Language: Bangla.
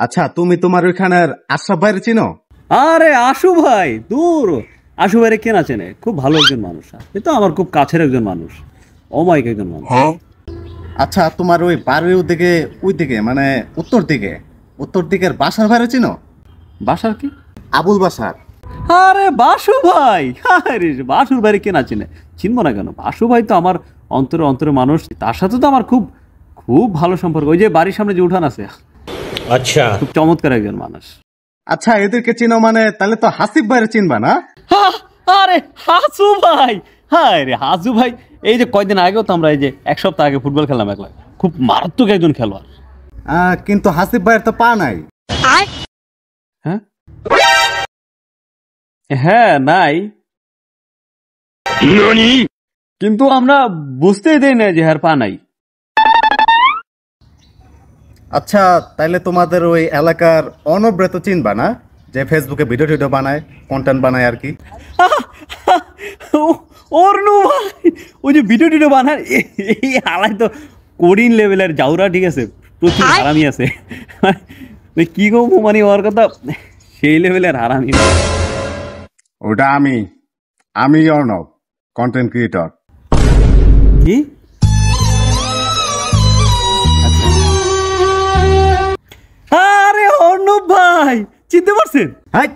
আচ্ছা, তুমি তোমার ওইখানের আশরাফ ভাইয়ের চিনো? আরে আশু ভাই, দূর। আশু ভাইরে কেনা চেনে, খুব ভালো একজন মানুষ। এ তো আমার খুব কাছের একজন মানুষ, অমায়িক একজন মানুষ। আচ্ছা, তোমার ওই বাড়ির ওই দিকে মানে উত্তর দিকের বাসার ভাইরে চিনো? বাসার কি? আবুল বাসার। আরে বাসু ভাই, আরে বাসুর ভাইরে কেনা চেনে, চিনবো না কেন? বাসু ভাই তো আমার অন্তরে অন্তরে মানুষ, তার সাথে তো আমার খুব খুব ভালো সম্পর্ক। ওই যে বাড়ির সামনে যে উঠান আছে, আচ্ছা, খুব চমৎকার একজন মানুষ। আচ্ছা, এদেরকে চিনো মানে তাহলে তো হাসিফ ভাইরে চিনবা না? আরে হাসু ভাই, হায় রে হাসু ভাই, এই যে কয়দিন আগেও তো আমরা এই যে এক সপ্তাহ আগে ফুটবল খেললাম একলা, খুব মারাত্মক একজন খেলোয়াড়। কিন্তু হাসিফ ভাইয়ের তো পা নাই। হ্যাঁ হ্যাঁ, নাই, কিন্তু আমরা বুঝতেই দেই না যে হার পা নাই। আচ্ছা, তাইলে তোমাদের ওই এলাকার অনব্রত চিনবা না, যে ফেসবুকে ভিডিও টিডিও বানায়, কন্টেন্ট বানায় আর কি? অর্ণু ভাই, ওই যে ভিডিও টিডিও বানায়, এই হালাই তো কোডিং লেভেলের জাউরা, ঠিক আছে, প্রচুর হারামি আছে। কি গো মানে ওর কথা, সেই লেভেলের হারামি। ওটা আমি অর্ণব, কন্টেন্ট ক্রিয়েটর। কি? আরে অর্ণব ভাই, চিনতে পারছেন? হাই